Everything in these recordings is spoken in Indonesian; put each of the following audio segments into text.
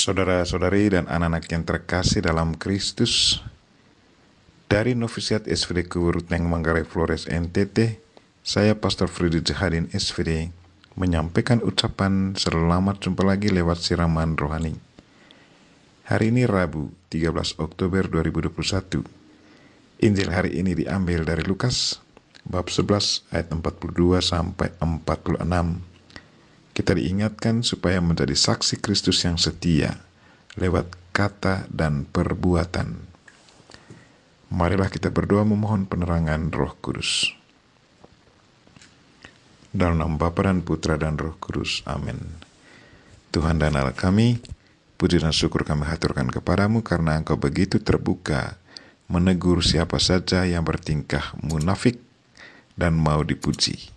Saudara-saudari dan anak-anak yang terkasih dalam Kristus, dari Novisiat SVD Kuburuteng Manggarai Flores NTT, saya Pastor Freddy Jahadin SVD menyampaikan ucapan selamat jumpa lagi lewat siraman rohani. Hari ini Rabu 13 Oktober 2021. Injil hari ini diambil dari Lukas bab 11 ayat 42 sampai 46. Kita diingatkan supaya menjadi saksi Kristus yang setia lewat kata dan perbuatan. Marilah kita berdoa memohon penerangan Roh Kudus. Dalam nama Bapa dan Putra dan Roh Kudus. Amin. Tuhan dan Allah kami, puji dan syukur kami haturkan kepadamu karena Engkau begitu terbuka menegur siapa saja yang bertingkah munafik dan mau dipuji.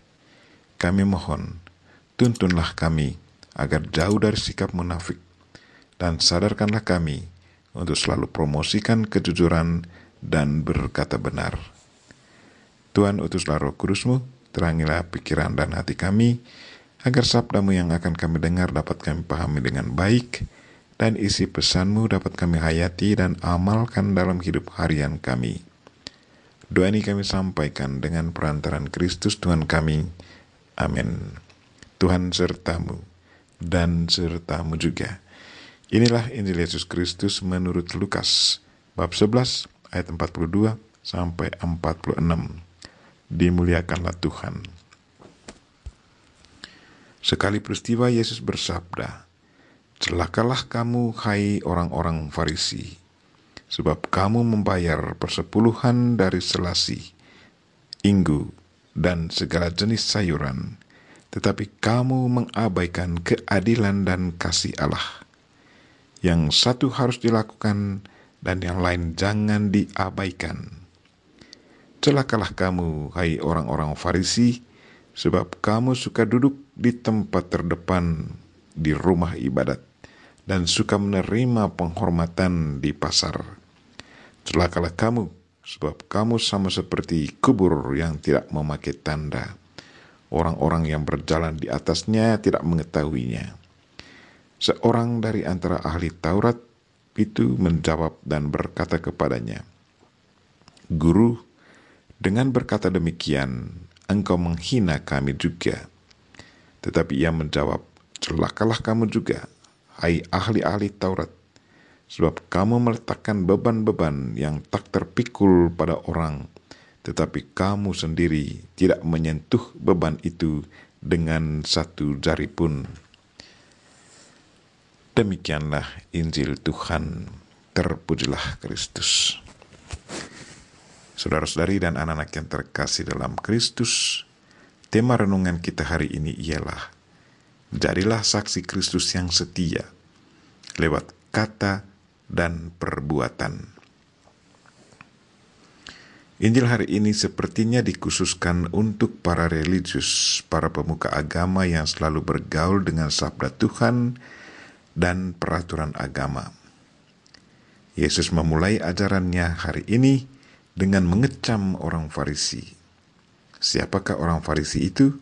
Kami mohon, tuntunlah kami agar jauh dari sikap munafik dan sadarkanlah kami untuk selalu promosikan kejujuran dan berkata benar. Tuhan, utuslah Roh Kudus-Mu, terangilah pikiran dan hati kami agar sabda-Mu yang akan kami dengar dapat kami pahami dengan baik dan isi pesan-Mu dapat kami hayati dan amalkan dalam hidup harian kami. Doa ini kami sampaikan dengan perantaran Kristus Tuhan kami. Amin. Tuhan sertamu dan sertamu juga. Inilah Injil Yesus Kristus menurut Lukas bab 11 ayat 42 sampai 46. Dimuliakanlah Tuhan. Sekali peristiwa Yesus bersabda, "Celakalah kamu hai orang-orang Farisi, sebab kamu membayar persepuluhan dari selasi, inggu, dan segala jenis sayuran, tetapi kamu mengabaikan keadilan dan kasih Allah. Yang satu harus dilakukan dan yang lain jangan diabaikan. Celakalah kamu, hai orang-orang Farisi, sebab kamu suka duduk di tempat terdepan di rumah ibadat dan suka menerima penghormatan di pasar. Celakalah kamu, sebab kamu sama seperti kubur yang tidak memakai tanda. Orang-orang yang berjalan di atasnya tidak mengetahuinya." Seorang dari antara ahli Taurat itu menjawab dan berkata kepadanya, "Guru, dengan berkata demikian, engkau menghina kami juga." Tetapi ia menjawab, "Celakalah kamu juga, hai ahli-ahli Taurat, sebab kamu meletakkan beban-beban yang tak terpikul pada orang, tetapi kamu sendiri tidak menyentuh beban itu dengan satu jari pun." Demikianlah Injil Tuhan. Terpujilah Kristus. Saudara-saudari dan anak-anak yang terkasih dalam Kristus, tema renungan kita hari ini ialah jadilah saksi Kristus yang setia lewat kata dan perbuatan. Injil hari ini sepertinya dikhususkan untuk para religius, para pemuka agama yang selalu bergaul dengan sabda Tuhan dan peraturan agama. Yesus memulai ajarannya hari ini dengan mengecam orang Farisi. Siapakah orang Farisi itu?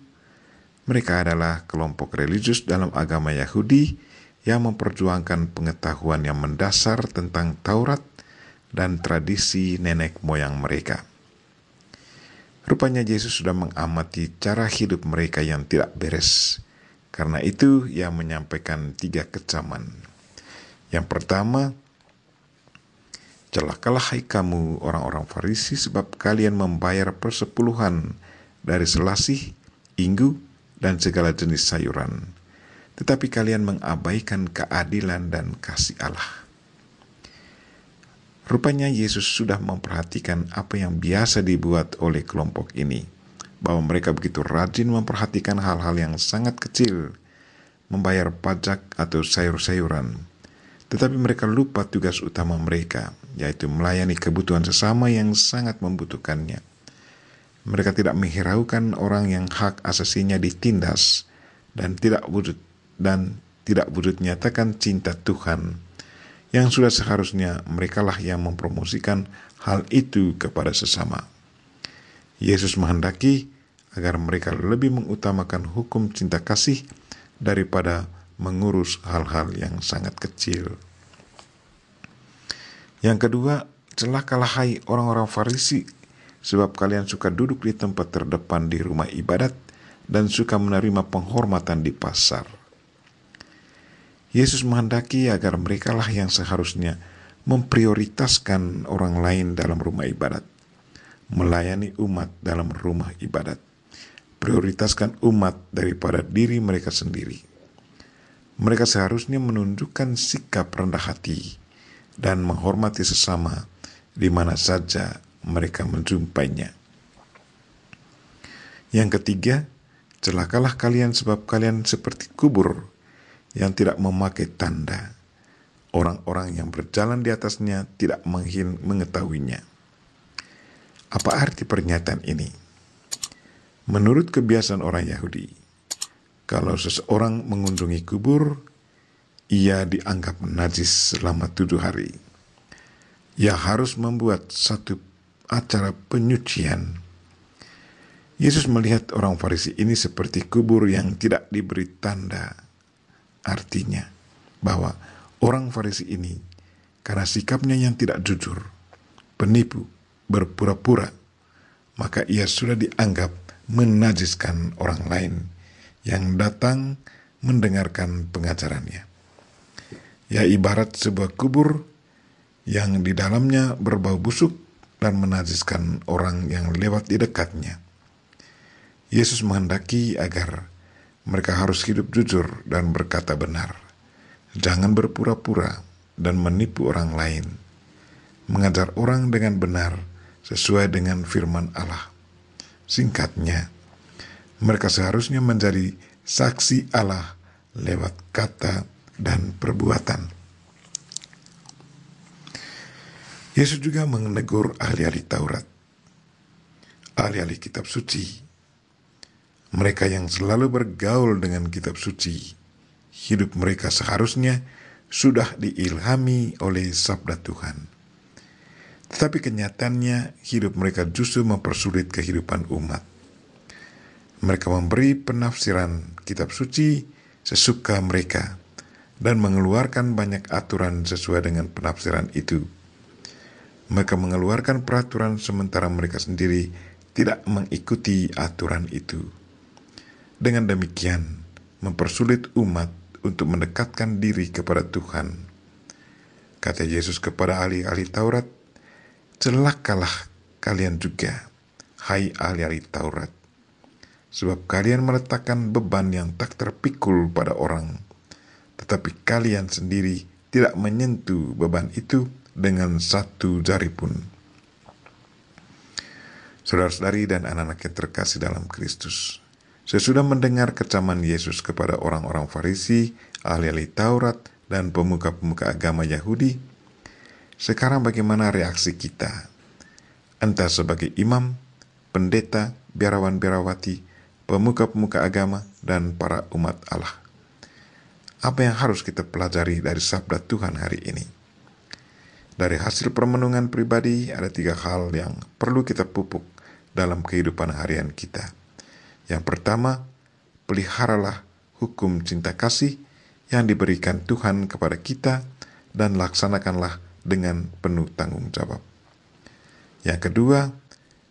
Mereka adalah kelompok religius dalam agama Yahudi yang memperjuangkan pengetahuan yang mendasar tentang Taurat dan tradisi nenek moyang mereka. Rupanya Yesus sudah mengamati cara hidup mereka yang tidak beres. Karena itu ia menyampaikan 3 kecaman. Yang pertama, "Celakalah hai kamu orang-orang Farisi, sebab kalian membayar persepuluhan dari selasih, inggu, dan segala jenis sayuran, tetapi kalian mengabaikan keadilan dan kasih Allah." Rupanya Yesus sudah memperhatikan apa yang biasa dibuat oleh kelompok ini, bahwa mereka begitu rajin memperhatikan hal-hal yang sangat kecil, membayar pajak atau sayur-sayuran, tetapi mereka lupa tugas utama mereka, yaitu melayani kebutuhan sesama yang sangat membutuhkannya. Mereka tidak menghiraukan orang yang hak asasinya ditindas dan tidak wujud nyatakan cinta Tuhan, yang sudah seharusnya merekalah yang mempromosikan hal itu kepada sesama. Yesus menghendaki agar mereka lebih mengutamakan hukum cinta kasih daripada mengurus hal-hal yang sangat kecil. Yang kedua, celakalah hai orang-orang Farisi, sebab kalian suka duduk di tempat terdepan di rumah ibadat dan suka menerima penghormatan di pasar. Yesus menghendaki agar merekalah yang seharusnya memprioritaskan orang lain dalam rumah ibadat, melayani umat dalam rumah ibadat, prioritaskan umat daripada diri mereka sendiri. Mereka seharusnya menunjukkan sikap rendah hati dan menghormati sesama di mana saja mereka menjumpainya. Yang ketiga, celakalah kalian sebab kalian seperti kubur yang tidak memakai tanda. Orang-orang yang berjalan di atasnya tidak mengetahuinya. Apa arti pernyataan ini? Menurut kebiasaan orang Yahudi, kalau seseorang mengunjungi kubur, ia dianggap najis selama 7 hari. Ia harus membuat satu acara penyucian. Yesus melihat orang Farisi ini seperti kubur yang tidak diberi tanda. Artinya bahwa orang Farisi ini, karena sikapnya yang tidak jujur, penipu, berpura-pura, maka ia sudah dianggap menajiskan orang lain yang datang mendengarkan pengajarannya. Ya, ibarat sebuah kubur yang di dalamnya berbau busuk dan menajiskan orang yang lewat di dekatnya. Yesus menghendaki agar mereka harus hidup jujur dan berkata benar. Jangan berpura-pura dan menipu orang lain. Mengajar orang dengan benar sesuai dengan firman Allah. Singkatnya, mereka seharusnya menjadi saksi Allah lewat kata dan perbuatan. Yesus juga menegur ahli-ahli Taurat, ahli-ahli kitab suci. Mereka yang selalu bergaul dengan kitab suci, hidup mereka seharusnya sudah diilhami oleh sabda Tuhan. Tetapi kenyataannya hidup mereka justru mempersulit kehidupan umat. Mereka memberi penafsiran kitab suci sesuka mereka dan mengeluarkan banyak aturan sesuai dengan penafsiran itu. Mereka mengeluarkan peraturan sementara mereka sendiri tidak mengikuti aturan itu. Dengan demikian, mempersulit umat untuk mendekatkan diri kepada Tuhan. Kata Yesus kepada ahli-ahli Taurat, celakalah kalian juga, hai ahli-ahli Taurat, sebab kalian meletakkan beban yang tak terpikul pada orang, tetapi kalian sendiri tidak menyentuh beban itu dengan satu jari pun. Saudara-saudari dan anak-anak yang terkasih dalam Kristus, sesudah mendengar kecaman Yesus kepada orang-orang Farisi, ahli-ahli Taurat, dan pemuka-pemuka agama Yahudi, sekarang bagaimana reaksi kita? Entah sebagai imam, pendeta, biarawan-biarawati, pemuka-pemuka agama, dan para umat Allah. Apa yang harus kita pelajari dari sabda Tuhan hari ini? Dari hasil permenungan pribadi, ada 3 hal yang perlu kita pupuk dalam kehidupan harian kita. Yang pertama, peliharalah hukum cinta kasih yang diberikan Tuhan kepada kita dan laksanakanlah dengan penuh tanggung jawab. Yang kedua,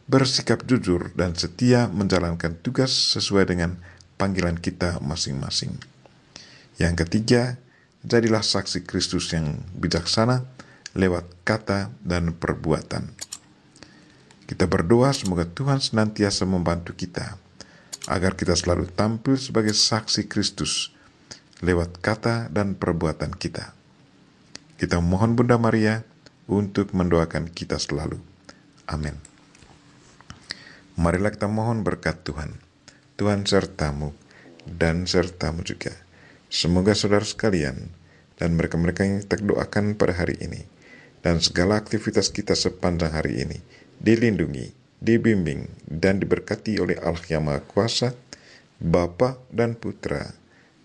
bersikap jujur dan setia menjalankan tugas sesuai dengan panggilan kita masing-masing. Yang ketiga, jadilah saksi Kristus yang bijaksana lewat kata dan perbuatan. Kita berdoa semoga Tuhan senantiasa membantu kita agar kita selalu tampil sebagai saksi Kristus lewat kata dan perbuatan kita. Kita mohon Bunda Maria untuk mendoakan kita selalu. Amin. Marilah kita mohon berkat Tuhan. Tuhan sertamu dan sertamu juga. Semoga saudara sekalian dan mereka-mereka yang kita doakan pada hari ini dan segala aktivitas kita sepanjang hari ini dilindungi, dibimbing, dan diberkati oleh Allah yang Maha Kuasa, Bapa dan Putra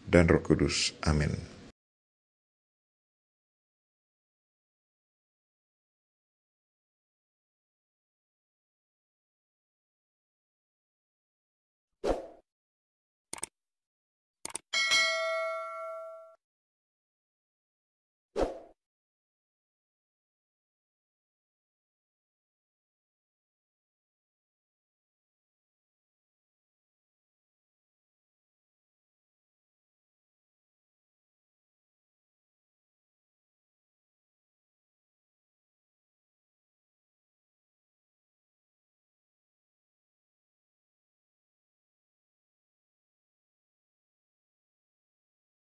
dan Roh Kudus. Amin.